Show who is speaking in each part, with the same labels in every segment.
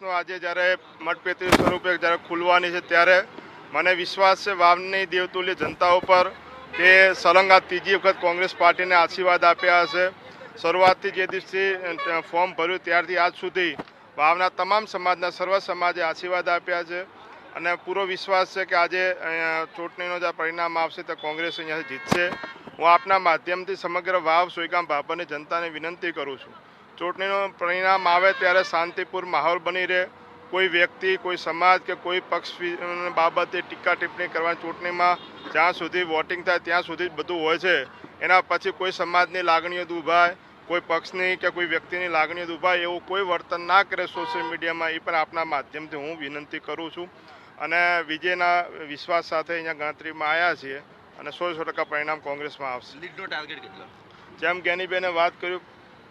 Speaker 1: કોંગ્રેસનો આજે જ્યારે મતપેટી સ્વરૂપે જ્યારે ખુલવાની છે ત્યારે મને વિશ્વાસ છે વાવની દેવતુલ્ય જનતા ઉપર કે સળંગ આ ત્રીજી વખત કોંગ્રેસ પાર્ટીને આશીર્વાદ આપ્યા હશે। શરૂઆતથી જે દિવસથી ફોર્મ ભર્યું ત્યારથી આજ સુધી વાવના તમામ સમાજના સર્વ સમાજે આશીર્વાદ આપ્યા છે અને પૂરો વિશ્વાસ છે કે આજે ચૂંટણીનો જે પરિણામ આવશે તો કોંગ્રેસ અહીંયાથી જીતશે। હું આપના માધ્યમથી સમગ્ર વાવ સોયગામ ભાભરની જનતાને વિનંતી કરું છું, ચૂંટણીનું પરિણામ આવે ત્યારે શાંતિપૂર્ણ માહોલ બની રહે, કોઈ વ્યક્તિ કોઈ સમાજ કે કોઈ પક્ષ બાબતે ટીકા ટિપ્પણી કરવાની ચૂંટણીમાં જ્યાં સુધી વોટિંગ થાય ત્યાં સુધી જ બધું હોય છે। એના પછી કોઈ સમાજની લાગણીઓ દુભાય, કોઈ પક્ષની કે કોઈ વ્યક્તિની લાગણીઓ દુભાય એવું કોઈ વર્તન ના કરે સોશિયલ મીડિયામાં, એ પણ આપના માધ્યમથી હું વિનંતી કરું છું અને વિજયના વિશ્વાસ સાથે અહીંયા ગણતરીમાં આવ્યા છીએ અને 100% પરિણામ કોંગ્રેસમાં આવશે।
Speaker 2: લીડનો ટાર્ગેટ કેટલો?
Speaker 1: જેમ જ્ઞાનીબેને વાત કર્યું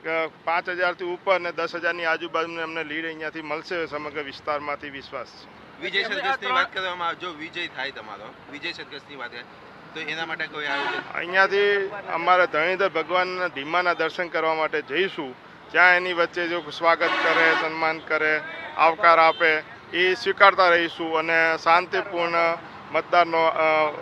Speaker 1: કે 5000થી ઉપર ને 10,000ની આજુબાજુને અમને લીડ અહીંયાથી મળશે સમગ્ર વિસ્તારમાંથી વિશ્વાસ છે।
Speaker 2: વિજય સરઘસની વાત કરવામાં જો વિજય થાય તમારો વિજય સરઘસની વાત થાય તો એના માટે કોઈ આયોજન
Speaker 1: અહીંયાથી અમારે ધણીધર ભગવાનના ધીમાના દર્શન કરવા માટે જઈશું, જ્યાં એની વચ્ચે જો સ્વાગત કરે, સન્માન કરે, આવકાર આપે એ સ્વીકારતા રહીશું અને શાંતિપૂર્ણ મતદારનો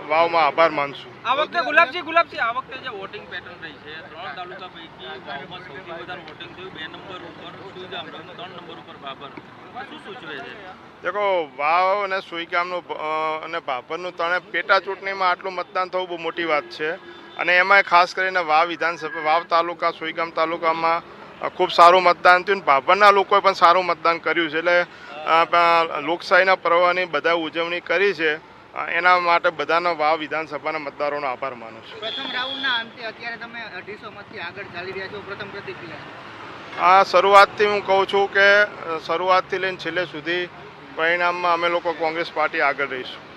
Speaker 1: વાવમાં આભાર માનશું।
Speaker 3: આ વખતે ગુલાબજી આ વખતે જે વોટિંગ પેટર્ન રહી છે 3 તાલુકા પૈકી વાવમાં સૌથી વધારે વોટિંગ થયું 2 નંબર ઉપર સુઈગામ, 3 નંબર ઉપર ભાભર, શું સૂચવે છે?
Speaker 1: દેખો વાવ અને સુઈગામનું અને ભાભરનું ત્રણે પેટા ચૂંટણીમાં આટલું મતદાન થવું બહુ મોટી વાત છે અને એમાંય ખાસ કરીને વાવ વિધાનસભા વાવ તાલુકા સુઈગામ તાલુકામાં ખૂબ સારું મતદાન થયું, ભાભરના લોકોએ પણ સારું મતદાન કર્યું છે, એટલે લોકશાહીના પર્વની બધા ઉજવણી કરી છે, એના માટે બધાનો વાવ વિધાનસભાના મતદારોનો આભાર માનું છું।
Speaker 4: પ્રથમ રાઉન્ડના અંતે અત્યારે તમે 250 મતથી આગળ ચાલી રહ્યા છો, પ્રથમ પ્રતિક્રિયા?
Speaker 1: આ શરૂઆતથી હું કહું છું કે શરૂઆતથી લઈને છેલ્લે સુધી પરિણામમાં અમે લોકો કોંગ્રેસ પાર્ટી આગળ રહીશું।